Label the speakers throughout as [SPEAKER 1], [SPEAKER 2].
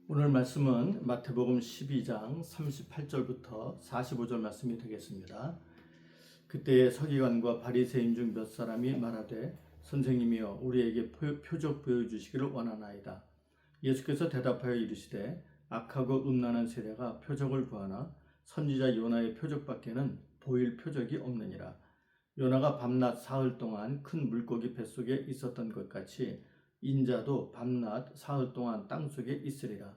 [SPEAKER 1] 오늘 말씀은 마태복음 12장 38절부터 45절 말씀이 되겠습니다. 그때에 서기관과 바리새인 중 몇 사람이 말하되 선생님이여 우리에게 표적 보여주시기를 원하나이다. 예수께서 대답하여 이르시되 악하고 음란한 세대가 표적을 구하나 선지자 요나의 표적밖에는 보일 표적이 없느니라. 요나가 밤낮 사흘 동안 큰 물고기 뱃속에 있었던 것 같이 인자도 밤낮 사흘 동안 땅속에 있으리라.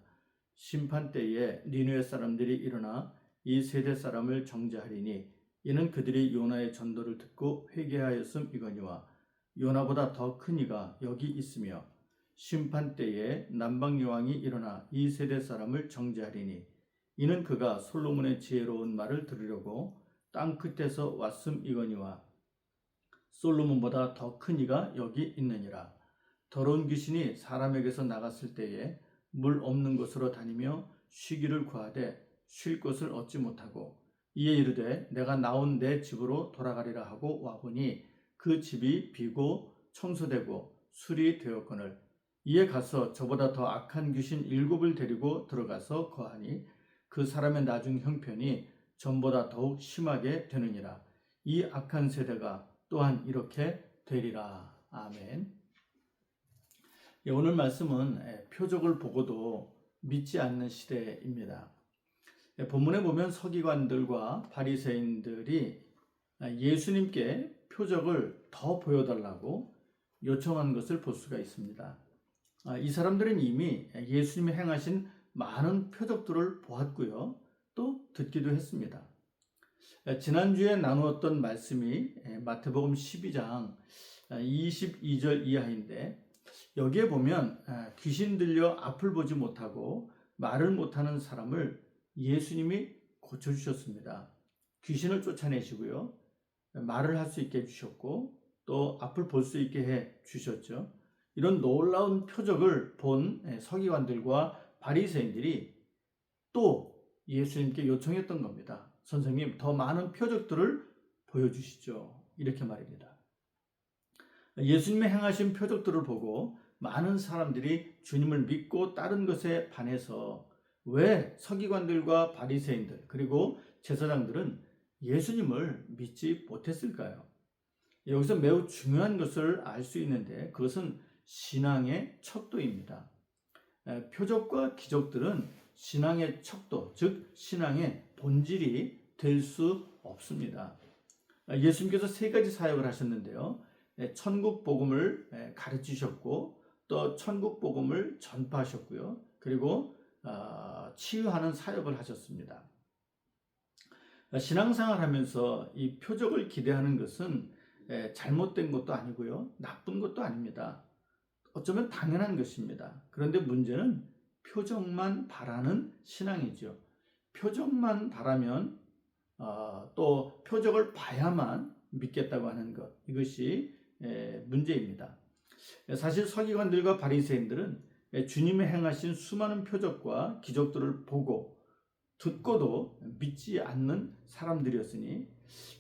[SPEAKER 1] 심판 때에 니느웨 사람들이 일어나 이 세대 사람을 정죄하리니 이는 그들이 요나의 전도를 듣고 회개하였음이거니와 요나보다 더 큰 이가 여기 있으며 심판 때에 남방 여왕이 일어나 이 세대 사람을 정죄하리니 이는 그가 솔로몬의 지혜로운 말을 들으려고 땅 끝에서 왔음이거니와 솔로몬보다 더 큰 이가 여기 있느니라. 더러운 귀신이 사람에게서 나갔을 때에 물 없는 곳으로 다니며 쉬기를 구하되 쉴 곳을 얻지 못하고 이에 이르되 내가 나온 내 집으로 돌아가리라 하고 와보니 그 집이 비고 청소되고 수리 되었거늘 이에 가서 저보다 더 악한 귀신 7을 데리고 들어가서 거하니 그 사람의 나중 형편이 전보다 더욱 심하게 되느니라. 이 악한 세대가 또한 이렇게 되리라. 아멘. 오늘 말씀은 표적을 보고도 믿지 않는 시대입니다. 본문에 보면 서기관들과 바리새인들이 예수님께 표적을 더 보여달라고 요청한 것을 볼 수가 있습니다. 이 사람들은 이미 예수님이 행하신 많은 표적들을 보았고요. 또 듣기도 했습니다. 지난주에 나누었던 말씀이 마태복음 12장 22절 이하인데 여기에 보면 귀신 들려 앞을 보지 못하고 말을 못하는 사람을 예수님이 고쳐주셨습니다. 귀신을 쫓아내시고요. 말을 할 수 있게 해주셨고 또 앞을 볼 수 있게 해주셨죠. 이런 놀라운 표적을 본 서기관들과 바리새인들이 또 예수님께 요청했던 겁니다. 선생님, 더 많은 표적들을 보여주시죠. 이렇게 말입니다. 예수님의 행하신 표적들을 보고 많은 사람들이 주님을 믿고 따른 것에 반해서 왜 서기관들과 바리새인들 그리고 제사장들은 예수님을 믿지 못했을까요? 여기서 매우 중요한 것을 알 수 있는데 그것은 신앙의 척도입니다. 표적과 기적들은 신앙의 척도, 즉 신앙의 본질이 될 수 없습니다. 예수님께서 3가지 사역을 하셨는데요. 천국 복음을 가르치셨고 또 천국 복음을 전파하셨고요. 그리고 치유하는 사역을 하셨습니다. 신앙생활 하면서 이 표적을 기대하는 것은 잘못된 것도 아니고요. 나쁜 것도 아닙니다. 어쩌면 당연한 것입니다. 그런데 문제는 표적만 바라는 신앙이죠. 표적만 바라면 또 표적을 봐야만 믿겠다고 하는 것, 이것이 문제입니다. 사실 서기관들과 바리새인들은 주님이 행하신 수많은 표적과 기적들을 보고 듣고도 믿지 않는 사람들이었으니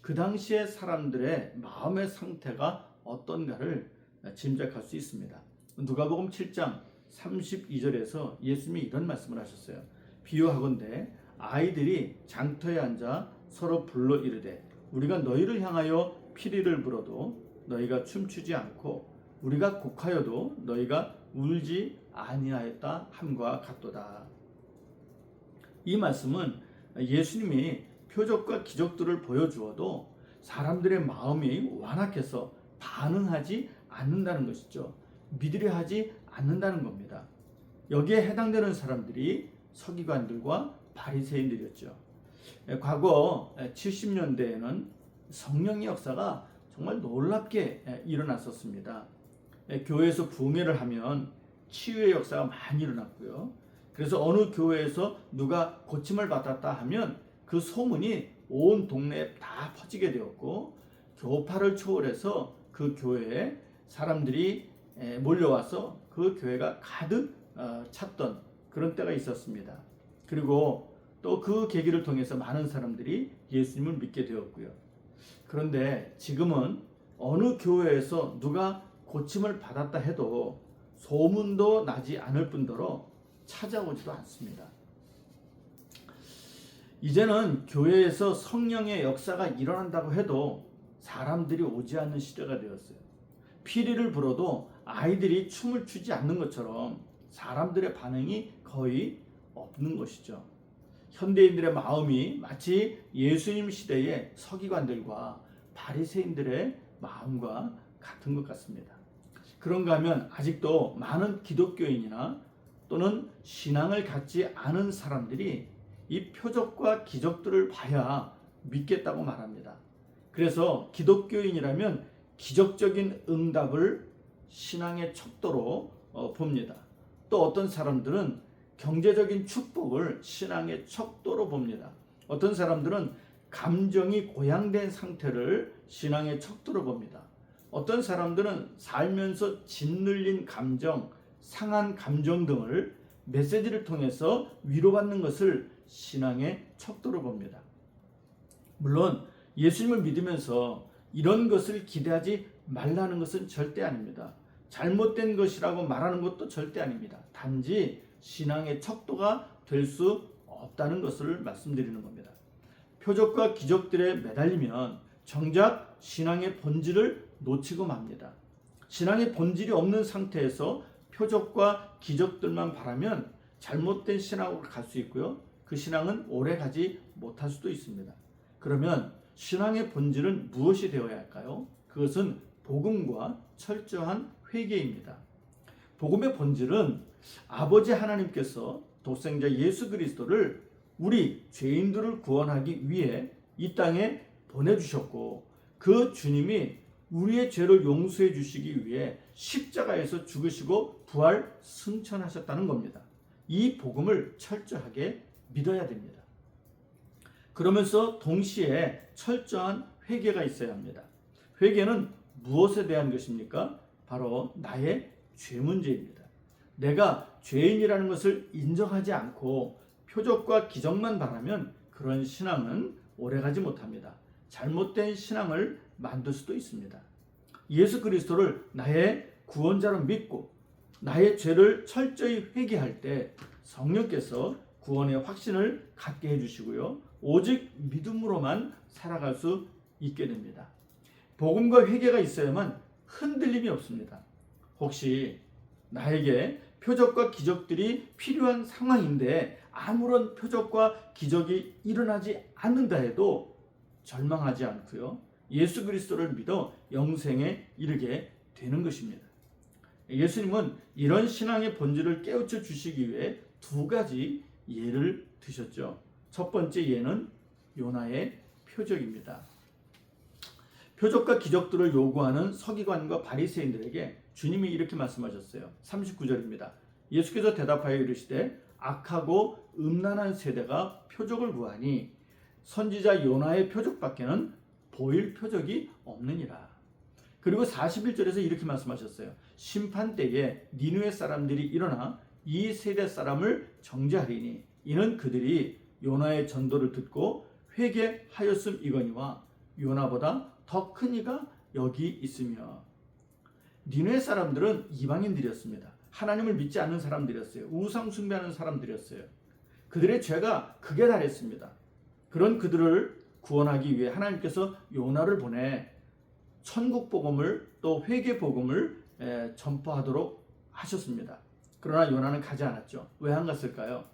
[SPEAKER 1] 그 당시의 사람들의 마음의 상태가 어떤가를 짐작할 수 있습니다. 누가복음 7장 32절에서 예수님이 이런 말씀을 하셨어요. 비유하건대 아이들이 장터에 앉아 서로 불러 이르되 우리가 너희를 향하여 피리를 불어도 너희가 춤추지 않고 우리가 곡하여도 너희가 울지 아니하였다 함과 같도다. 이 말씀은 예수님이 표적과 기적들을 보여주어도 사람들의 마음이 완악해서 반응하지 않는다는 것이죠. 믿으려 하지 않는다는 겁니다. 여기에 해당되는 사람들이 서기관들과 바리새인들이었죠. 과거 70년대에는 성령의 역사가 정말 놀랍게 일어났었습니다. 교회에서 부흥회를 하면 치유의 역사가 많이 일어났고요. 그래서 어느 교회에서 누가 고침을 받았다 하면 그 소문이 온 동네에 다 퍼지게 되었고 교파를 초월해서 그 교회에 사람들이 몰려와서 그 교회가 가득 찼던 그런 때가 있었습니다. 그리고 또 그 계기를 통해서 많은 사람들이 예수님을 믿게 되었고요. 그런데 지금은 어느 교회에서 누가 고침을 받았다 해도 소문도 나지 않을 뿐더러 찾아오지도 않습니다. 이제는 교회에서 성령의 역사가 일어난다고 해도 사람들이 오지 않는 시대가 되었어요. 피리를 불어도 아이들이 춤을 추지 않는 것처럼 사람들의 반응이 거의 없는 것이죠. 현대인들의 마음이 마치 예수님 시대의 서기관들과 바리새인들의 마음과 같은 것 같습니다. 그런가 하면 아직도 많은 기독교인이나 또는 신앙을 갖지 않은 사람들이 이 표적과 기적들을 봐야 믿겠다고 말합니다. 그래서 기독교인이라면 기적적인 응답을 신앙의 척도로 봅니다. 또 어떤 사람들은 경제적인 축복을 신앙의 척도로 봅니다. 어떤 사람들은 감정이 고양된 상태를 신앙의 척도로 봅니다. 어떤 사람들은 살면서 짓눌린 감정, 상한 감정 등을 메시지를 통해서 위로받는 것을 신앙의 척도로 봅니다. 물론 예수님을 믿으면서 이런 것을 기대하지 말라는 것은 절대 아닙니다. 잘못된 것이라고 말하는 것도 절대 아닙니다. 단지 신앙의 척도가 될 수 없다는 것을 말씀드리는 겁니다. 표적과 기적들에 매달리면 정작 신앙의 본질을 놓치고 맙니다. 신앙의 본질이 없는 상태에서 표적과 기적들만 바라면 잘못된 신앙으로 갈 수 있고요. 그 신앙은 오래 가지 못할 수도 있습니다. 그러면 신앙의 본질은 무엇이 되어야 할까요? 그것은 복음과 철저한 회개입니다. 복음의 본질은 아버지 하나님께서 독생자 예수 그리스도를 우리 죄인들을 구원하기 위해 이 땅에 보내주셨고 그 주님이 우리의 죄를 용서해 주시기 위해 십자가에서 죽으시고 부활 승천하셨다는 겁니다. 이 복음을 철저하게 믿어야 됩니다. 그러면서 동시에 철저한 회개가 있어야 합니다. 회개는 무엇에 대한 것입니까? 바로 나의 죄 문제입니다. 내가 죄인이라는 것을 인정하지 않고 표적과 기적만 바라면 그런 신앙은 오래가지 못합니다. 잘못된 신앙을 만들 수도 있습니다. 예수 그리스도를 나의 구원자로 믿고 나의 죄를 철저히 회개할 때 성령께서 구원의 확신을 갖게 해주시고요. 오직 믿음으로만 살아갈 수 있게 됩니다. 복음과 회개가 있어야만 흔들림이 없습니다. 혹시 나에게 표적과 기적들이 필요한 상황인데 아무런 표적과 기적이 일어나지 않는다 해도 절망하지 않고요. 예수 그리스도를 믿어 영생에 이르게 되는 것입니다. 예수님은 이런 신앙의 본질을 깨우쳐 주시기 위해 두 가지 예를 드셨죠. 첫 번째 예는 요나의 표적입니다. 표적과 기적들을 요구하는 서기관과 바리새인들에게 주님이 이렇게 말씀하셨어요. 39절입니다. 예수께서 대답하여 이르시되 악하고 음란한 세대가 표적을 구하니 선지자 요나의 표적밖에는 보일 표적이 없느니라. 그리고 41절에서 이렇게 말씀하셨어요. 심판 때에 니느웨 사람들이 일어나 이 세대 사람을 정죄하리니 이는 그들이 요나의 전도를 듣고 회개하였음이거니와 요나보다 더 큰 이가 여기 있으며. 니느웨 사람들은 이방인들이었습니다. 하나님을 믿지 않는 사람들이었어요. 우상 숭배하는 사람들이었어요. 그들의 죄가 극에 달했습니다. 그런 그들을 구원하기 위해 하나님께서 요나를 보내 천국 복음을 또 회개 복음을 전파하도록 하셨습니다. 그러나 요나는 가지 않았죠. 왜 안 갔을까요?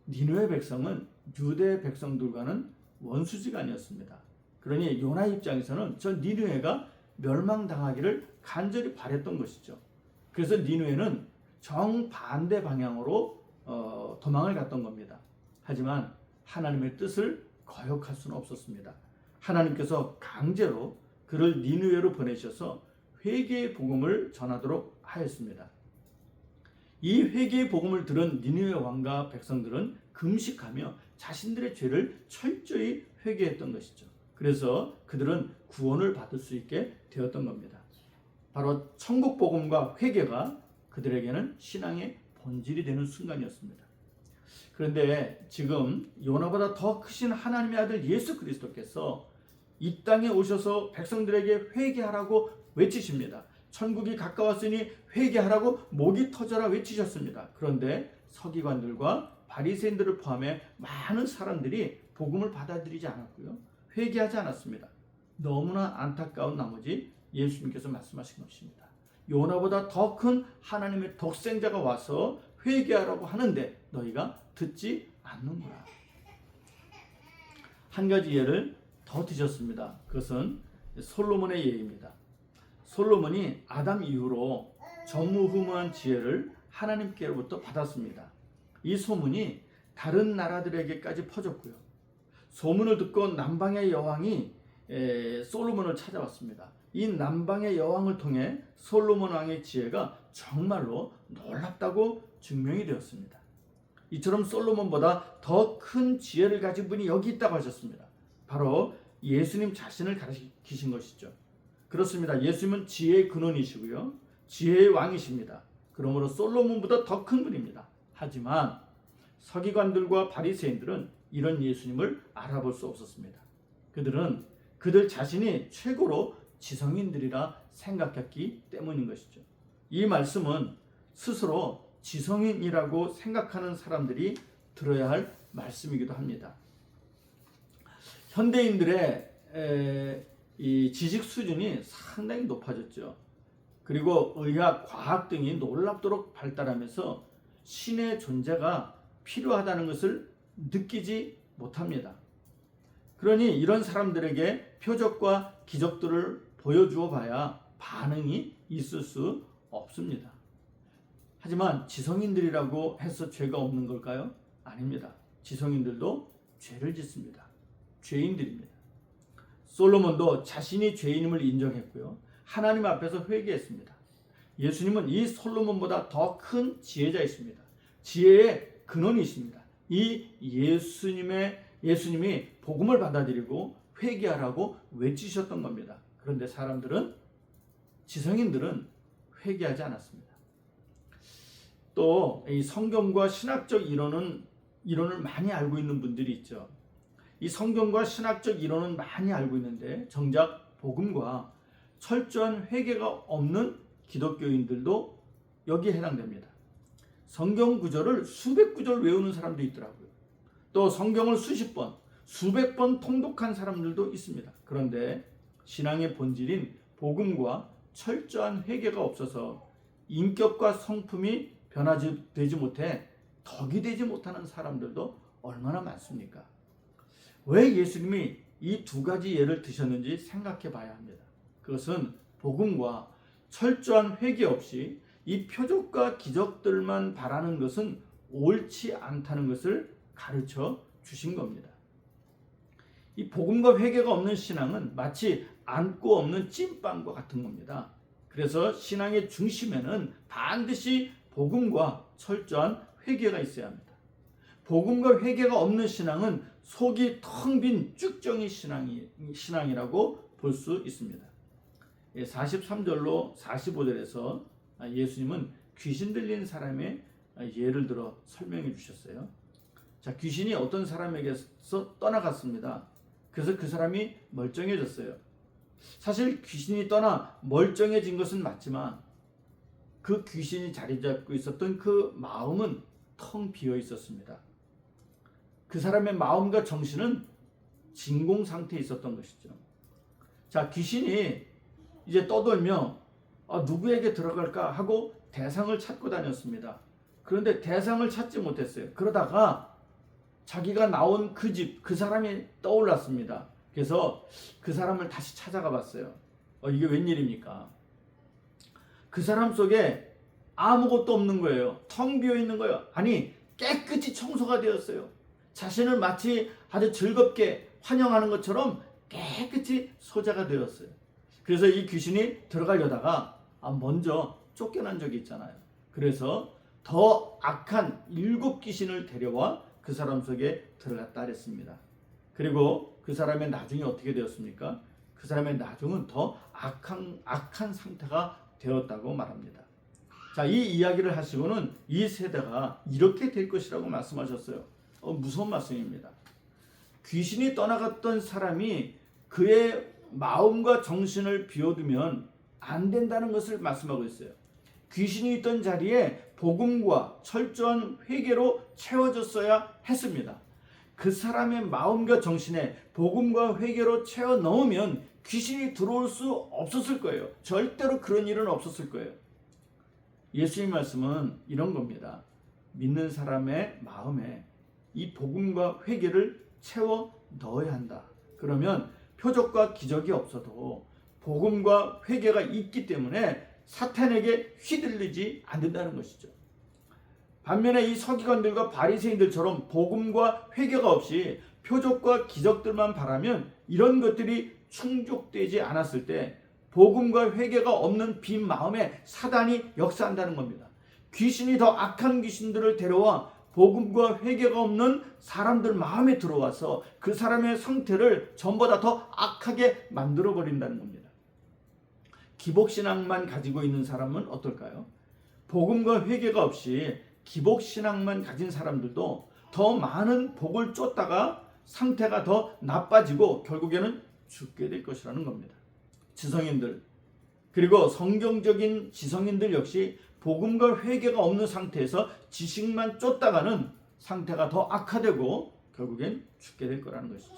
[SPEAKER 1] 니느웨 백성은 유대 백성들과는 원수지가 아니었습니다. 그러니 요나 입장에서는 저 니느웨가 멸망당하기를 간절히 바랬던 것이죠. 그래서 니느웨는 정반대 방향으로 도망을 갔던 겁니다. 하지만 하나님의 뜻을 거역할 수는 없었습니다. 하나님께서 강제로 그를 니느웨로 보내셔서 회개의 복음을 전하도록 하였습니다. 이 회개의 복음을 들은 니느웨 왕과 백성들은 금식하며 자신들의 죄를 철저히 회개했던 것이죠. 그래서 그들은 구원을 받을 수 있게 되었던 겁니다. 바로 천국 복음과 회개가 그들에게는 신앙의 본질이 되는 순간이었습니다. 그런데 지금 요나보다 더 크신 하나님의 아들 예수 그리스도께서 이 땅에 오셔서 백성들에게 회개하라고 외치십니다. 천국이 가까웠으니 회개하라고 목이 터져라 외치셨습니다. 그런데 서기관들과 바리새인들을 포함해 많은 사람들이 복음을 받아들이지 않았고요. 회개하지 않았습니다. 너무나 안타까운 나머지 예수님께서 말씀하신 것입니다. 요나보다 더 큰 하나님의 독생자가 와서 회개하라고 하는데 너희가 듣지 않는구나. 한 가지 예를 더 드셨습니다. 그것은 솔로몬의 예입니다. 솔로몬이 아담 이후로 전무후무한 지혜를 하나님께로부터 받았습니다. 이 소문이 다른 나라들에게까지 퍼졌고요. 소문을 듣고 남방의 여왕이 솔로몬을 찾아왔습니다. 이 남방의 여왕을 통해 솔로몬 왕의 지혜가 정말로 놀랍다고 증명이 되었습니다. 이처럼 솔로몬보다 더 큰 지혜를 가진 분이 여기 있다고 하셨습니다. 바로 예수님 자신을 가리키신 것이죠. 그렇습니다. 예수님은 지혜의 근원이시고요. 지혜의 왕이십니다. 그러므로 솔로몬보다 더 큰 분입니다. 하지만 서기관들과 바리새인들은 이런 예수님을 알아볼 수 없었습니다. 그들은 그들 자신이 최고로 지성인들이라 생각했기 때문인 것이죠. 이 말씀은 스스로 지성인이라고 생각하는 사람들이 들어야 할 말씀이기도 합니다. 현대인들의 이 지식 수준이 상당히 높아졌죠. 그리고 의학, 과학 등이 놀랍도록 발달하면서 신의 존재가 필요하다는 것을 느끼지 못합니다. 그러니 이런 사람들에게 표적과 기적들을 보여주어 봐야 반응이 있을 수 없습니다. 하지만 지성인들이라고 해서 죄가 없는 걸까요? 아닙니다. 지성인들도 죄를 짓습니다. 죄인들입니다. 솔로몬도 자신이 죄인임을 인정했고요. 하나님 앞에서 회개했습니다. 예수님은 이 솔로몬보다 더 큰 지혜자이십니다. 지혜의 근원이십니다. 이 예수님이 복음을 받아들이고 회개하라고 외치셨던 겁니다. 그런데 지성인들은 회개하지 않았습니다. 또 이 성경과 신학적 이론을 많이 알고 있는 분들이 있죠. 이 성경과 신학적 이론은 많이 알고 있는데 정작 복음과 철저한 회개가 없는 기독교인들도 여기에 해당됩니다. 성경 구절을 수백 구절 외우는 사람도 있더라고요. 또 성경을 수십 번, 수백 번 통독한 사람들도 있습니다. 그런데 신앙의 본질인 복음과 철저한 회개가 없어서 인격과 성품이 변화되지 못해 덕이 되지 못하는 사람들도 얼마나 많습니까? 왜 예수님이 이 두 가지 예를 드셨는지 생각해 봐야 합니다. 그것은 복음과 철저한 회개 없이 이 표적과 기적들만 바라는 것은 옳지 않다는 것을 가르쳐 주신 겁니다. 이 복음과 회개가 없는 신앙은 마치 안고 없는 찐빵과 같은 겁니다. 그래서 신앙의 중심에는 반드시 복음과 철저한 회개가 있어야 합니다. 복음과 회개가 없는 신앙은 속이 텅 빈 쭉정이 신앙이라고 볼 수 있습니다. 43절로 45절에서 예수님은 귀신 들린 사람의 예를 들어 설명해 주셨어요. 자, 귀신이 어떤 사람에게서 떠나갔습니다. 그래서 그 사람이 멀쩡해졌어요. 사실 귀신이 떠나 멀쩡해진 것은 맞지만 그 귀신이 자리 잡고 있었던 그 마음은 텅 비어 있었습니다. 그 사람의 마음과 정신은 진공 상태에 있었던 것이죠. 자, 귀신이 이제 떠돌며 누구에게 들어갈까 하고 대상을 찾고 다녔습니다. 그런데 대상을 찾지 못했어요. 그러다가 자기가 나온 그 집, 그 사람이 떠올랐습니다. 그래서 그 사람을 다시 찾아가 봤어요. 이게 웬일입니까? 그 사람 속에 아무것도 없는 거예요. 텅 비어 있는 거예요. 아니, 깨끗이 청소가 되었어요. 자신을 마치 아주 즐겁게 환영하는 것처럼 깨끗이 소자가 되었어요. 그래서 이 귀신이 들어가려다가 먼저 쫓겨난 적이 있잖아요. 그래서 더 악한 7 귀신을 데려와 그 사람 속에 들어갔다 그랬습니다. 그리고 그 사람의 나중이 어떻게 되었습니까? 그 사람의 나중은 더 악한 상태가 되었다고 말합니다. 자, 이 이야기를 하시고는 이 세대가 이렇게 될 것이라고 말씀하셨어요. 무서운 말씀입니다. 귀신이 떠나갔던 사람이 그의 마음과 정신을 비워두면 안 된다는 것을 말씀하고 있어요. 귀신이 있던 자리에 복음과 철저한 회개로 채워졌어야 했습니다. 그 사람의 마음과 정신에 복음과 회개로 채워 넣으면 귀신이 들어올 수 없었을 거예요. 절대로 그런 일은 없었을 거예요. 예수님 말씀은 이런 겁니다. 믿는 사람의 마음에 이 복음과 회개를 채워 넣어야 한다. 그러면 표적과 기적이 없어도 복음과 회개가 있기 때문에 사탄에게 휘둘리지 않는다는 것이죠. 반면에 이 서기관들과 바리새인들처럼 복음과 회개가 없이 표적과 기적들만 바라면 이런 것들이 충족되지 않았을 때 복음과 회개가 없는 빈 마음에 사단이 역사한다는 겁니다. 귀신이 더 악한 귀신들을 데려와 복음과 회개가 없는 사람들 마음에 들어와서 그 사람의 상태를 전보다 더 악하게 만들어 버린다는 겁니다. 기복신앙만 가지고 있는 사람은 어떨까요? 복음과 회개가 없이 기복신앙만 가진 사람들도 더 많은 복을 쫓다가 상태가 더 나빠지고 결국에는 죽게 될 것이라는 겁니다. 지성인들 그리고 성경적인 지성인들 역시 복음과 회개가 없는 상태에서 지식만 쫓다가는 상태가 더 악화되고 결국엔 죽게 될 거라는 것이죠.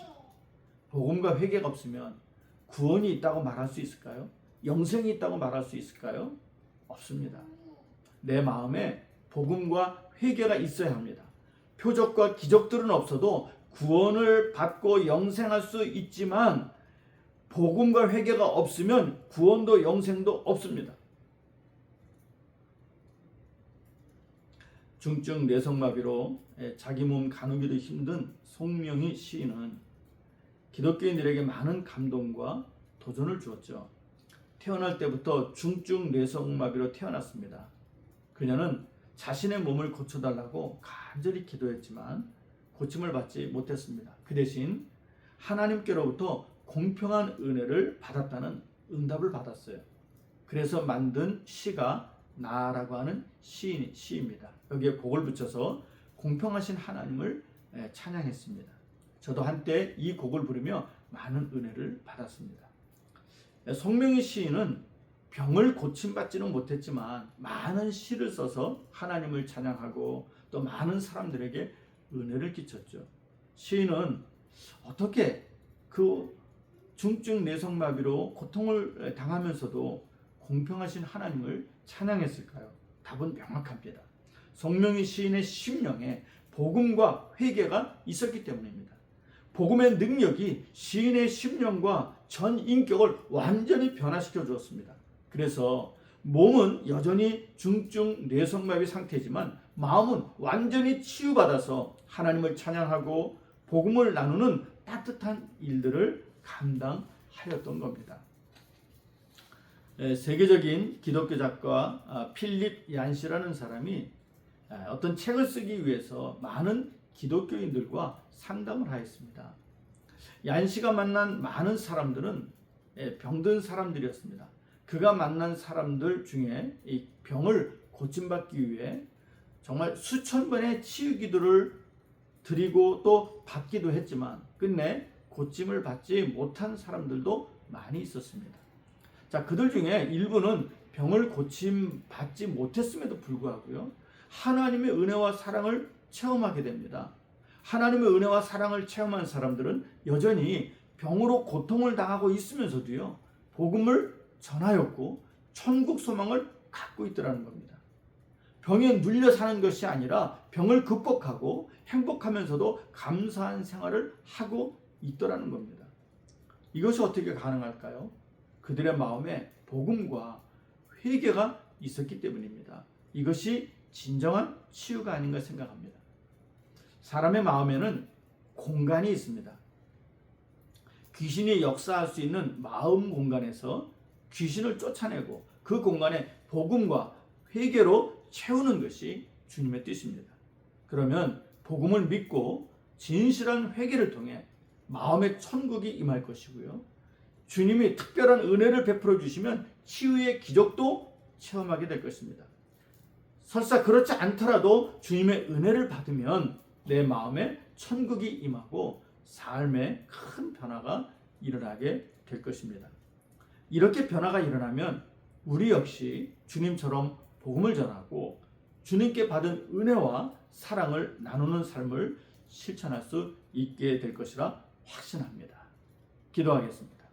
[SPEAKER 1] 복음과 회개가 없으면 구원이 있다고 말할 수 있을까요? 영생이 있다고 말할 수 있을까요? 없습니다. 내 마음에 복음과 회개가 있어야 합니다. 표적과 기적들은 없어도 구원을 받고 영생할 수 있지만 복음과 회개가 없으면 구원도 영생도 없습니다. 중증 뇌성마비로 자기 몸 가누기도 힘든 송명희 시인은 기독교인들에게 많은 감동과 도전을 주었죠. 태어날 때부터 중증 뇌성마비로 태어났습니다. 그녀는 자신의 몸을 고쳐달라고 간절히 기도했지만 고침을 받지 못했습니다. 그 대신 하나님께로부터 공평한 은혜를 받았다는 응답을 받았어요. 그래서 만든 시가 나라고 하는 시입니다. 여기에 곡을 붙여서 공평하신 하나님을 찬양했습니다. 저도 한때 이 곡을 부르며 많은 은혜를 받았습니다. 송명희 시인은 병을 고침받지는 못했지만 많은 시를 써서 하나님을 찬양하고 또 많은 사람들에게 은혜를 끼쳤죠. 시인은 어떻게 그 중증 뇌성마비로 고통을 당하면서도 공평하신 하나님을 찬양했을까요? 답은 명확합니다. 송명희 시인의 심령에 복음과 회개가 있었기 때문입니다. 복음의 능력이 시인의 심령과 전 인격을 완전히 변화시켜 주었습니다. 그래서 몸은 여전히 중증 뇌성마비 상태지만 마음은 완전히 치유받아서 하나님을 찬양하고 복음을 나누는 따뜻한 일들을 감당하였던 겁니다. 세계적인 기독교 작가 필립 얀시라는 사람이 어떤 책을 쓰기 위해서 많은 기독교인들과 상담을 하였습니다. 얀시가 만난 많은 사람들은 병든 사람들이었습니다. 그가 만난 사람들 중에 이 병을 고침받기 위해 정말 수천 번의 치유 기도를 드리고 또 받기도 했지만 끝내 고침을 받지 못한 사람들도 많이 있었습니다. 자, 그들 중에 일부는 병을 고침받지 못했음에도 불구하고요, 하나님의 은혜와 사랑을 체험하게 됩니다. 하나님의 은혜와 사랑을 체험한 사람들은 여전히 병으로 고통을 당하고 있으면서도요, 복음을 전하였고 천국 소망을 갖고 있더라는 겁니다. 병에 눌려 사는 것이 아니라 병을 극복하고 행복하면서도 감사한 생활을 하고 있더라는 겁니다. 이것이 어떻게 가능할까요? 그들의 마음에 복음과 회개가 있었기 때문입니다. 이것이 진정한 치유가 아닌가 생각합니다. 사람의 마음에는 공간이 있습니다. 귀신이 역사할 수 있는 마음 공간에서 귀신을 쫓아내고 그 공간에 복음과 회개로 채우는 것이 주님의 뜻입니다. 그러면 복음을 믿고 진실한 회개를 통해 마음의 천국이 임할 것이고요, 주님이 특별한 은혜를 베풀어 주시면 치유의 기적도 체험하게 될 것입니다. 설사 그렇지 않더라도 주님의 은혜를 받으면 내 마음에 천국이 임하고 삶에 큰 변화가 일어나게 될 것입니다. 이렇게 변화가 일어나면 우리 역시 주님처럼 복음을 전하고 주님께 받은 은혜와 사랑을 나누는 삶을 실천할 수 있게 될 것이라 확신합니다. 기도하겠습니다.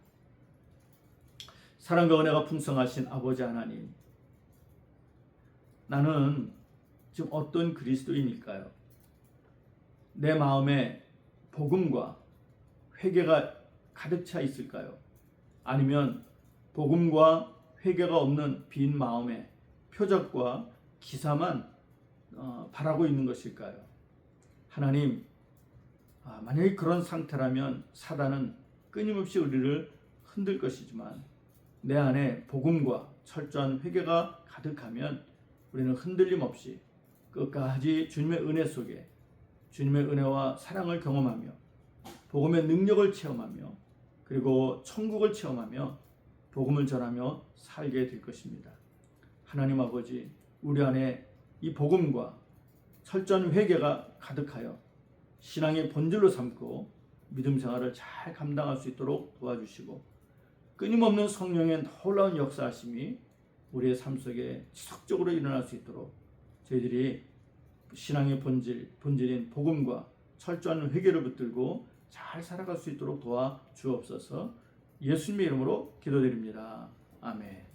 [SPEAKER 1] 사랑과 은혜가 풍성하신 아버지 하나님, 나는 지금 어떤 그리스도인일까요? 내 마음에 복음과 회개가 가득 차 있을까요? 아니면 복음과 회개가 없는 빈 마음에 표적과 기사만 바라고 있는 것일까요? 하나님, 만약에 그런 상태라면 사단은 끊임없이 우리를 흔들 것이지만 내 안에 복음과 철저한 회개가 가득하면 우리는 흔들림 없이 끝까지 주님의 은혜 속에 주님의 은혜와 사랑을 경험하며 복음의 능력을 체험하며 그리고 천국을 체험하며 복음을 전하며 살게 될 것입니다. 하나님 아버지, 우리 안에 이 복음과 철저한 회개가 가득하여 신앙의 본질로 삼고 믿음 생활을 잘 감당할 수 있도록 도와주시고 끊임없는 성령의 놀라운 역사하심이 우리의 삶 속에 지속적으로 일어날 수 있도록 저희들이 신앙의 본질인 복음과 철저한 회개를 붙들고 잘 살아갈 수 있도록 도와주옵소서. 예수님의 이름으로 기도드립니다. 아멘.